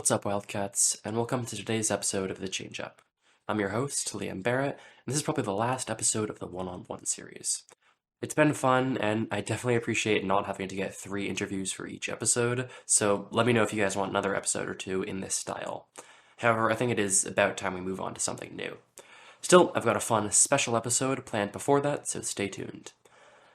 What's up, Wildcats, and welcome to today's episode of The Change Up. I'm your host, Liam Barrett, and this is probably the last episode of the one-on-one series. It's been fun, and I definitely appreciate not having to get 3 interviews for each episode, so let me know if you guys want another episode or 2 in this style. However, I think it is about time we move on to something new. Still, I've got a fun special episode planned before that, so stay tuned.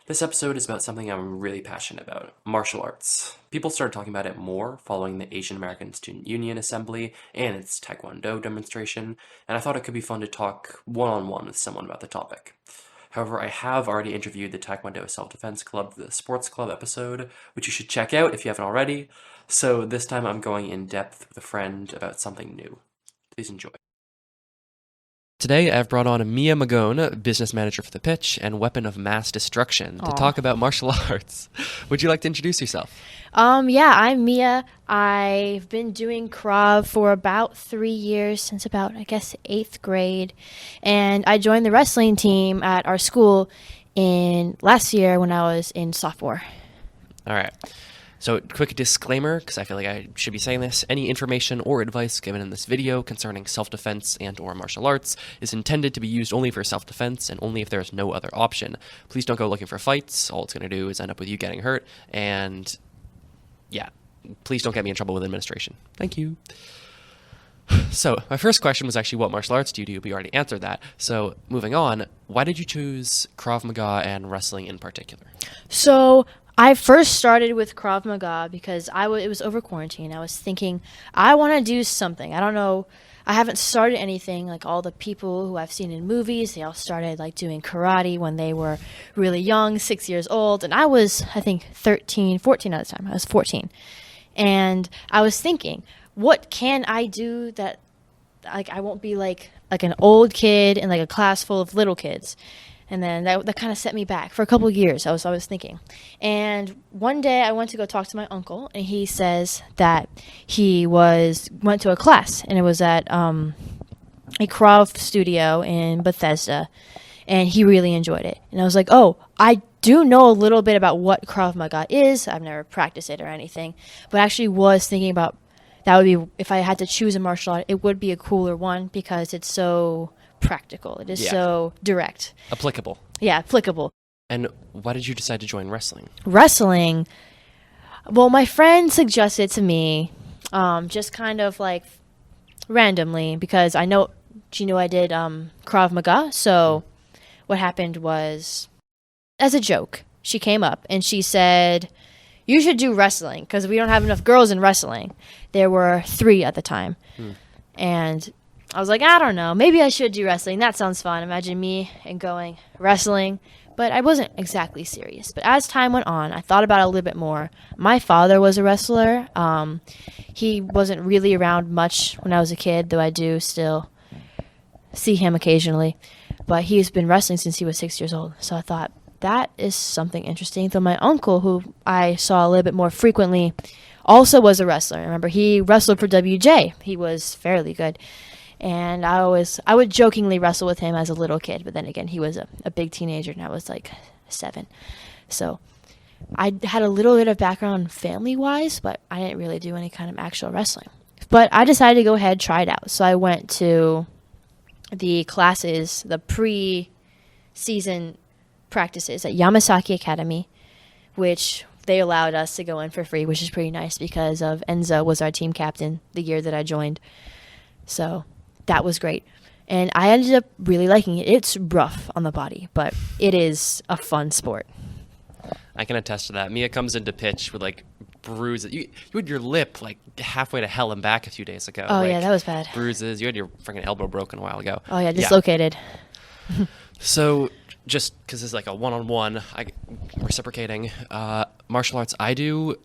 This episode is about something I'm really passionate about, martial arts. People started talking about it more following the Asian American Student Union Assembly and its Taekwondo demonstration, and I thought it could be fun to talk one-on-one with someone about the topic. However, I have already interviewed the Taekwondo Self-Defense Club for the Sports Club episode, which you should check out if you haven't already, so this time I'm going in depth with a friend about something new. Please enjoy. Today, I've brought on Mia Magone, business manager for The Pitch and weapon of mass destruction, to talk about martial arts. Would you like to introduce yourself? Yeah, I'm Mia. I've been doing Krav for about 3 years, since about, 8th grade. And I joined the wrestling team at our school last year when I was in sophomore. All right. So, quick disclaimer, because I feel like I should be saying this. Any information or advice given in this video concerning self-defense and or martial arts is intended to be used only for self-defense and only if there is no other option. Please don't go looking for fights. All it's going to do is end up with you getting hurt. And, yeah, please don't get me in trouble with administration. Thank you. So, my first question was actually, what martial arts do you do? But you already answered that. So, moving on, why did you choose Krav Maga and wrestling in particular? So I first started with Krav Maga because it was over quarantine. I was thinking, I want to do something. I don't know. I haven't started anything. Like all the people who I've seen in movies, they all started like doing karate when they were really young, 6 years old. And I was, I think, 13, 14 at the time. I was 14. And I was thinking, what can I do that like I won't be like an old kid in like a class full of little kids? And then that kind of set me back for a couple of years. I was thinking. And one day I went to go talk to my uncle, and he says that he went to a class, and it was at a Krav studio in Bethesda, and he really enjoyed it. And I was like, oh, I do know a little bit about what Krav Maga is. I've never practiced it or anything, but I actually was thinking about that would be, if I had to choose a martial art, it would be a cooler one because it's so practical. It is so direct. Applicable. Yeah, applicable. And why did you decide to join wrestling? Wrestling? Well, my friend suggested to me just kind of like randomly because she knew I did Krav Maga. So what happened was, as a joke, she came up and she said, you should do wrestling because we don't have enough girls in wrestling. There were 3 at the time. And I was like, I don't know. Maybe I should do wrestling. That sounds fun. Imagine me and going wrestling. But I wasn't exactly serious. But as time went on, I thought about it a little bit more. My father was a wrestler. He wasn't really around much when I was a kid, though I do still see him occasionally. But he's been wrestling since he was 6 years old. So I thought, that is something interesting. Though my uncle, who I saw a little bit more frequently, also was a wrestler. Remember, he wrestled for WJ. He was fairly good. And I would jokingly wrestle with him as a little kid, but then again, he was a big teenager, and I was like 7. So I had a little bit of background family-wise, but I didn't really do any kind of actual wrestling. But I decided to go ahead and try it out. So I went to the classes, the pre-season practices at Yamasaki Academy, which they allowed us to go in for free, which is pretty nice because of Enzo was our team captain the year that I joined. So that was great. And I ended up really liking it. It's rough on the body, but it is a fun sport. I can attest to that. Mia comes into pitch with like bruises. You had your lip like halfway to hell and back a few days ago. Oh, like, yeah, that was bad. Bruises. You had your freaking elbow broken a while ago. Oh, yeah, dislocated. Yeah. So just because it's like a one-on-one, reciprocating, martial arts I don't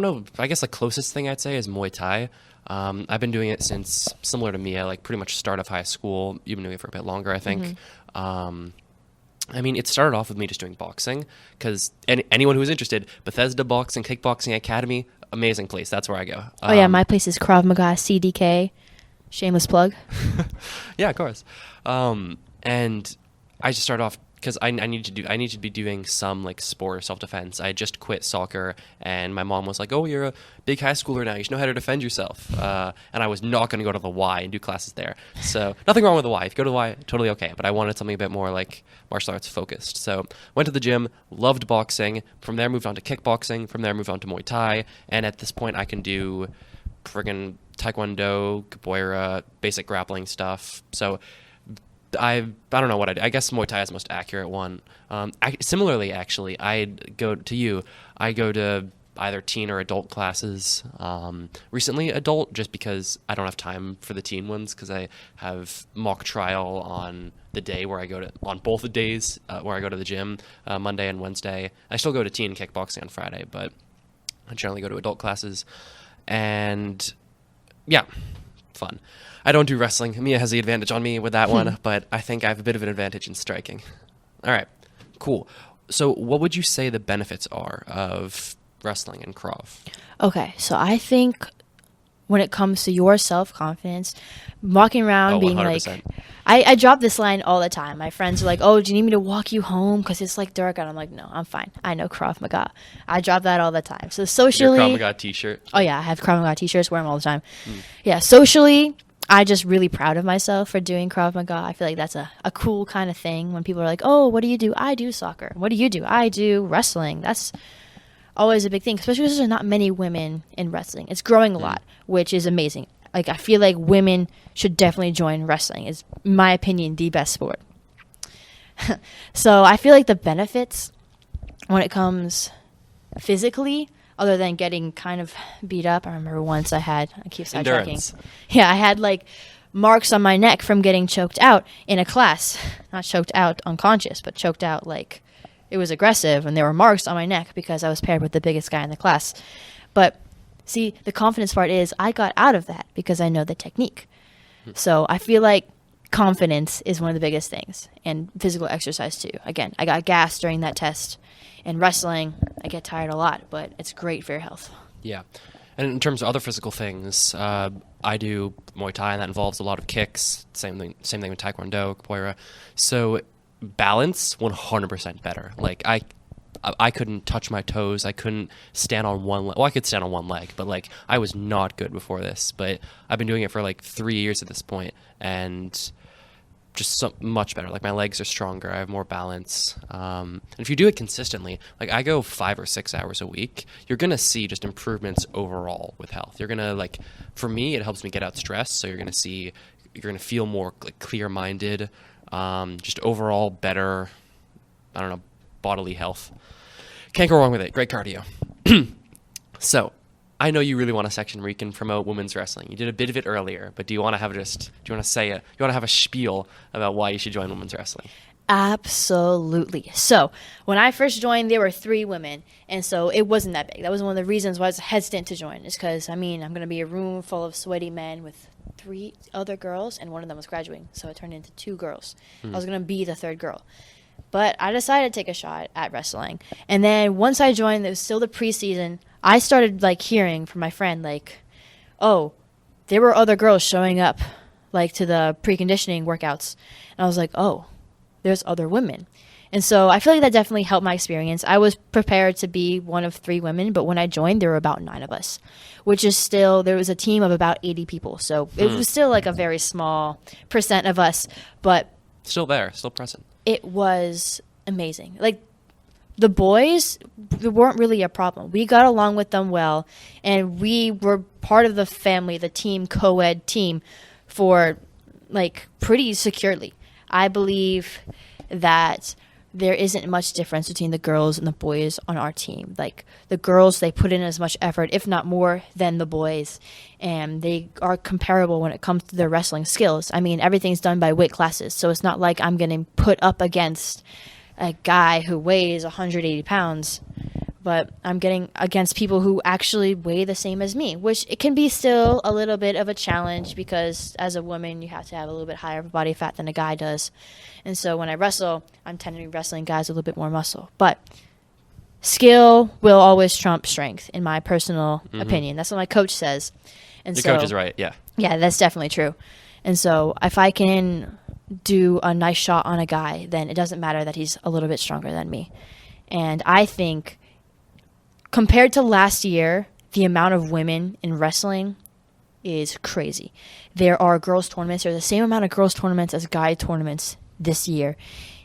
know, I guess the closest thing I'd say is Muay Thai. I've been doing it since, similar to Mia, like pretty much start of high school. You've been doing it for a bit longer, I think. I mean, it started off with me just doing boxing because anyone who's interested, Bethesda Boxing, Kickboxing Academy, amazing place. That's where I go. Oh, yeah, my place is Krav Maga CDK. Shameless plug. Yeah, of course. And I just started off because I need to be doing some like sport or self-defense. I just quit soccer, and my mom was like, "Oh, you're a big high schooler now. You should know how to defend yourself." And I was not going to go to the Y and do classes there. So nothing wrong with the Y. If you go to the Y, totally okay. But I wanted something a bit more like martial arts focused. So went to the gym, loved boxing. From there, moved on to kickboxing. From there, moved on to Muay Thai. And at this point, I can do friggin' Taekwondo, capoeira, basic grappling stuff. So I don't know what I do. I guess Muay Thai is the most accurate one. Similarly, actually, I go to either teen or adult classes. Recently adult, just because I don't have time for the teen ones, because I have mock trial on the day where on both the days where I go to the gym, Monday and Wednesday. I still go to teen kickboxing on Friday, but I generally go to adult classes. And yeah, fun. I don't do wrestling. Mia has the advantage on me with that one, but I think I have a bit of an advantage in striking. All right, cool. So what would you say the benefits are of wrestling and Krav? Okay, so I think when it comes to your self-confidence, walking around being 100%. like, I drop this line all the time. My friends are like, "Oh, do you need me to walk you home? Because it's like dark." And I'm like, "No, I'm fine. I know Krav Maga." I drop that all the time. So socially... Your Krav Maga t-shirt? Oh, yeah, I have Krav Maga t-shirts, wear them all the time. Yeah, socially... I just really proud of myself for doing Krav Maga. I feel like that's a cool kind of thing when people are like, "Oh, what do you do?" I do soccer. What do you do? I do wrestling. That's always a big thing, especially because there's not many women in wrestling. It's growing a lot, which is amazing. Like, I feel like women should definitely join wrestling. It's, in my opinion, the best sport. So I feel like the benefits when it comes physically, other than getting kind of beat up. I remember once I keep sidetracking. Yeah, I had like marks on my neck from getting choked out in a class. Not choked out unconscious, but choked out like it was aggressive, and there were marks on my neck because I was paired with the biggest guy in the class. But see, the confidence part is I got out of that because I know the technique. So I feel like confidence is one of the biggest things, and physical exercise too. Again, I got gassed during that test. In wrestling, I get tired a lot, but it's great for your health. Yeah. And in terms of other physical things, I do Muay Thai, and that involves a lot of kicks. Same thing with Taekwondo, capoeira. So balance, 100% better. Like, I couldn't touch my toes. I couldn't stand on one leg. Well, I could stand on one leg, but like I was not good before this. But I've been doing it for like 3 years at this point, and just so much better. Like, my legs are stronger. I have more balance. And if you do it consistently, like I go 5 or 6 hours a week, you're going to see just improvements overall with health. You're going to, like, for me, it helps me get out stress. So you're going to feel more like clear-minded, just overall better, I don't know, bodily health. Can't go wrong with it. Great cardio. So I know you really want a section where you can promote women's wrestling. You did a bit of it earlier, but do you want to have a spiel about why you should join women's wrestling? Absolutely. So when I first joined, there were 3 women, and so it wasn't that big. That was one of the reasons why I was hesitant to join, is because, I'm going to be a room full of sweaty men with 3 other girls, and one of them was graduating, so it turned into 2 girls. I was going to be the 3rd girl. But I decided to take a shot at wrestling. And then once I joined, it was still the preseason, I started, like, hearing from my friend, like, "Oh, there were other girls showing up, like, to the preconditioning workouts." And I was like, "Oh, there's other women." And so I feel like that definitely helped my experience. I was prepared to be one of 3 women, but when I joined, there were about 9 of us, which is still, there was a team of about 80 people. So it was still, like, a very small percent of us, but Still there, still present. It was amazing. Like, the boys, they weren't really a problem. We got along with them well, and we were part of the family, the team, co-ed team, for, like, pretty securely. I believe that there isn't much difference between the girls and the boys on our team. Like, the girls, they put in as much effort, if not more, than the boys, and they are comparable when it comes to their wrestling skills. I mean, everything's done by weight classes, so it's not like I'm getting put up against a guy who weighs 180 pounds, but I'm getting against people who actually weigh the same as me, which it can be still a little bit of a challenge because as a woman, you have to have a little bit higher body fat than a guy does. And so when I wrestle, I'm tending to be wrestling guys with a little bit more muscle. But skill will always trump strength, in my personal opinion. That's what my coach says. And Your coach is right, yeah. Yeah, that's definitely true. And so if I can do a nice shot on a guy, then it doesn't matter that he's a little bit stronger than me. And I think compared to last year, the amount of women in wrestling is crazy. There are girls tournaments. There's the same amount of girls tournaments as guy tournaments this year.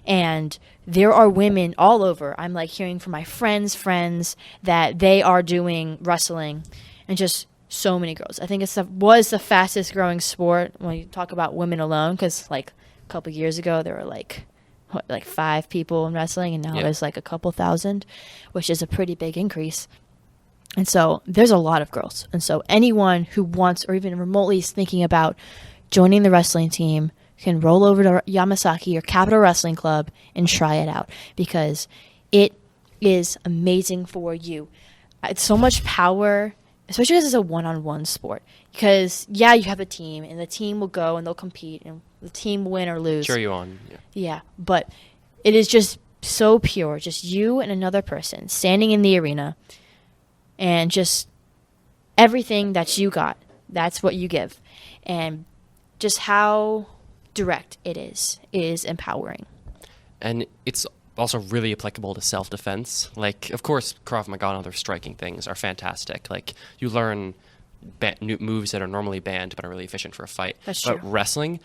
And there are women all over. I'm like hearing from my friends that they are doing wrestling, and just so many girls. I think was the fastest growing sport when you talk about women alone, because like a couple years ago there were like 5 people in wrestling, and now there's like a couple thousand, which is a pretty big increase. And so there's a lot of girls. And so anyone who wants, or even remotely is thinking about joining the wrestling team, can roll over to Yamasaki or Capital Wrestling Club and try it out, because it is amazing for you. It's so much power, especially because it's a one-on-one sport. Because, you have a team, and the team will go and they'll compete, and the team will win or lose. Cheer you on. Yeah, but it is just so pure. Just you and another person standing in the arena, and just everything that you got, that's what you give. And just how direct it is empowering. And it's also really applicable to self-defense. Like, of course, Krav Maga and other striking things are fantastic. Like, you learn new moves that are normally banned but are really efficient for a fight. That's true. But wrestling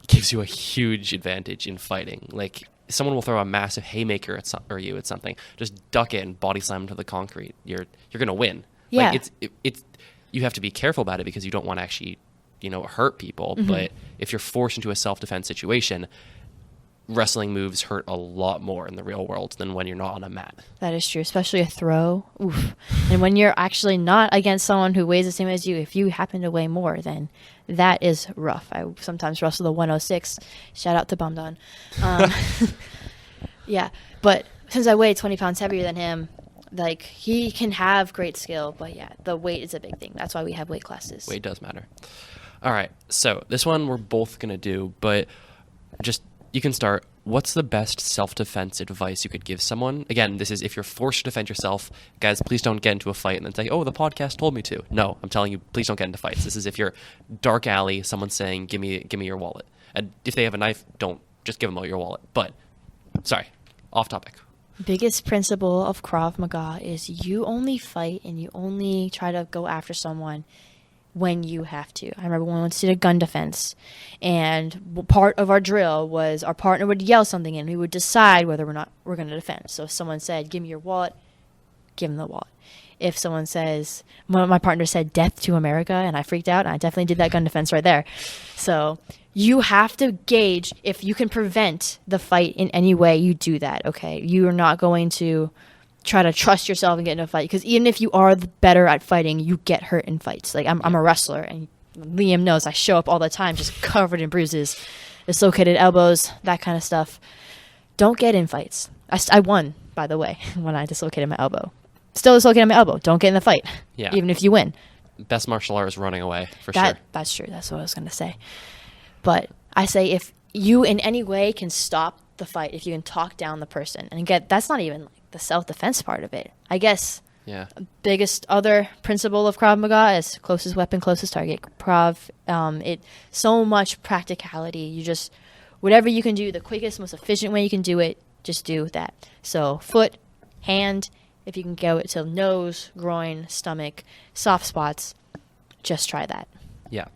gives you a huge advantage in fighting. Like, someone will throw a massive haymaker at something. Just duck it and body slam into the concrete. You're gonna win. Yeah. Like, it's you have to be careful about it because you don't want to actually hurt people. Mm-hmm. But if you're forced into a self-defense situation, wrestling moves hurt a lot more in the real world than when you're not on a mat. That is true, especially a throw. Oof. And when you're actually not against someone who weighs the same as you, if you happen to weigh more, then that is rough. I sometimes wrestle the 106. Shout out to Bamdan. Yeah, but since I weigh 20 pounds heavier than him, like, he can have great skill, but the weight is a big thing. That's why we have weight classes. Weight does matter. All right, so this one we're both going to do, but just, you can start. What's the best self-defense advice you could give someone? Again, this is if you're forced to defend yourself. Guys, please don't get into a fight and then say, oh, the podcast told me to. No, I'm telling you, please don't get into fights. This is if you're dark alley, someone's saying, give me your wallet. And if they have a knife, don't just give them your wallet. But, sorry, off topic. Biggest principle of Krav Maga is you only fight and you only try to go after someone when you have to. I remember when we once did a gun defense, and part of our drill was our partner would yell something and we would decide whether or not we're going to defend. So if someone said, give me your wallet, give them the wallet. If someone says, my partner said, death to America, and I freaked out, and I definitely did that gun defense right there. So you have to gauge if you can prevent the fight in any way, you do that, okay? You are not going to try to trust yourself and get in a fight, because even if you are better at fighting, you get hurt in fights. Like, I'm a wrestler, and Liam knows I show up all the time just covered in bruises, dislocated elbows, that kind of stuff. Don't get in fights. I won, by the way, when I dislocated my elbow. Still dislocated my elbow. Don't get in the fight, even if you win. Best martial art is running away, for sure. That's true. That's what I was going to say. But I say if you in any way can stop the fight, if you can talk down the person, and again, that's not even like the self-defense part of it. I guess biggest other principle of Krav Maga is closest weapon, closest target. It so much practicality. You just, whatever you can do, the quickest, most efficient way you can do it, just do that. So foot, hand, if you can go it to nose, groin, stomach, soft spots, just try that. Yeah.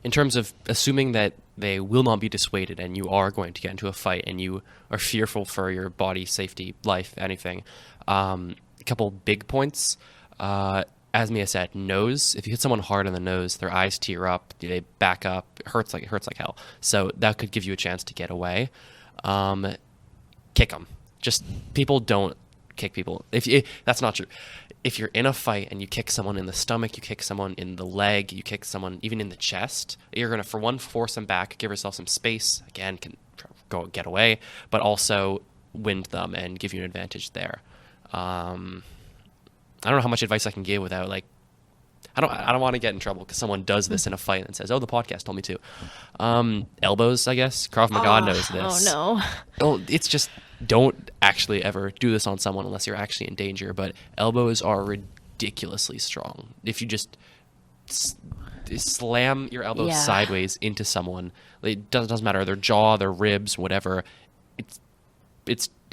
In terms of assuming that they will not be dissuaded and you are going to get into a fight and you are fearful for your body, safety, life, anything, a couple big points. As Mia said, nose. If you hit someone hard on the nose, their eyes tear up, they back up. It hurts like hell. So that could give you a chance to get away. Kick them. Just, people don't kick people. That's not true. If you're in a fight and you kick someone in the stomach, you kick someone in the leg, you kick someone even in the chest, you're going to, for one, force them back, give yourself some space, again, can go get away, but also wind them and give you an advantage there. I don't know how much advice I can give without, like, I don't want to get in trouble because someone does this in a fight and says, oh, the podcast told me to. Elbows, I guess. Krav Maga knows this. Oh, no. Oh, it's just, don't actually ever do this on someone unless you're actually in danger. But elbows are ridiculously strong. If you just slam your elbow Yeah. sideways into someone. It doesn't matter, their jaw, their ribs, whatever.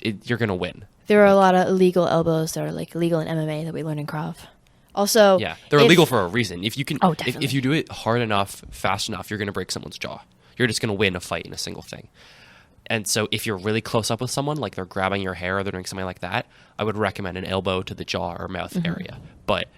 You're gonna win. There are a lot of illegal elbows that are like illegal in MMA that we learn in Krav. Also, Yeah, they're illegal for a reason. If you can, Oh, if definitely. you do it hard enough, fast enough, you're gonna break someone's jaw. You're just gonna win a fight in a single thing. And so if you're really close up with someone, like they're grabbing your hair or they're doing something like that, I would recommend an elbow to the jaw or mouth area. But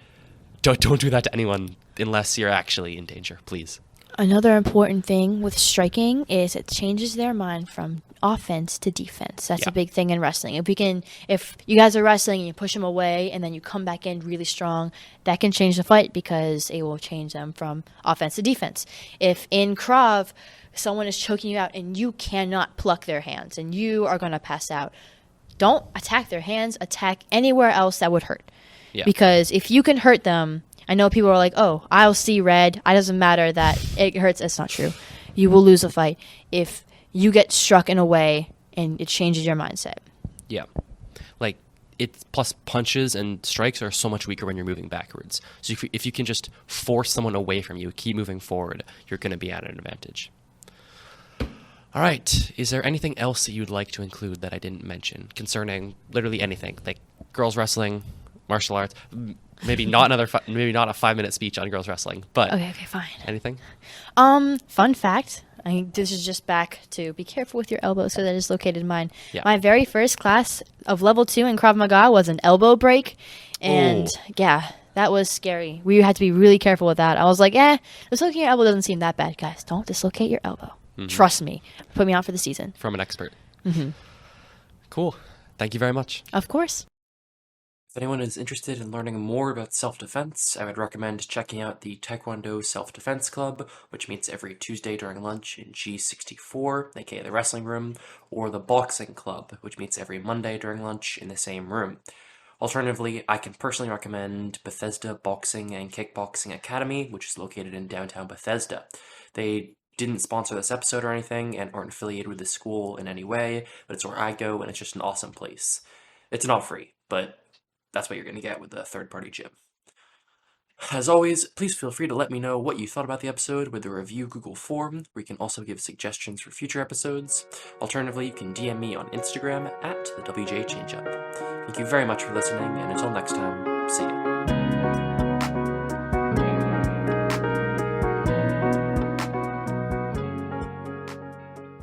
don't do that to anyone unless you're actually in danger, please. Another important thing with striking is it changes their mind from offense to defense. That's Yeah. a big thing in wrestling. If you guys are wrestling and you push them away and then you come back in really strong, that can change the fight because it will change them from offense to defense. If in Krav, someone is choking you out and you cannot pluck their hands and you are going to pass out, don't attack their hands, attack anywhere else that would hurt. Yeah. Because if you can hurt them, I know people are like, oh, I'll see red. It doesn't matter that it hurts. It's not true. You will lose a fight if you get struck in a way and it changes your mindset. Yeah. Like, plus punches and strikes are so much weaker when you're moving backwards. So if you can just force someone away from you, keep moving forward, you're going to be at an advantage. All right. Is there anything else that you'd like to include that I didn't mention concerning literally anything, like girls wrestling, martial arts? Maybe not a 5-minute speech on girls wrestling, but Okay, fine. anything? Fun fact. This is just back to be careful with your elbows because I dislocated mine. Yeah. My very first class of level 2 in Krav Maga was an elbow break. And Oh. yeah, that was scary. We had to be really careful with that. I was like, dislocating your elbow doesn't seem that bad. Guys, don't dislocate your elbow. Trust me. Put me on for the season. From an expert. Cool. Thank you very much. Of course. If anyone is interested in learning more about self-defense, I would recommend checking out the Taekwondo Self-Defense Club, which meets every Tuesday during lunch in G64, aka the wrestling room, or the Boxing Club, which meets every Monday during lunch in the same room. Alternatively, I can personally recommend Bethesda Boxing and Kickboxing Academy, which is located in downtown Bethesda. They didn't sponsor this episode or anything and aren't affiliated with the school in any way, but it's where I go and it's just an awesome place. It's not free, but that's what you're going to get with the third-party gym. As always, please feel free to let me know what you thought about the episode with the review Google form, where you can also give suggestions for future episodes. Alternatively, you can DM me on Instagram at the WJ Changeup. Thank you very much for listening, and until next time, see ya.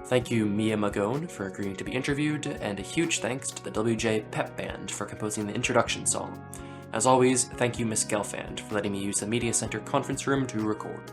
Thank you, Mia Magone, for agreeing to be interviewed, and a huge thanks to the WJ Pep Band for composing the introduction song. As always, thank you, Miss Gelfand, for letting me use the Media Center conference room to record.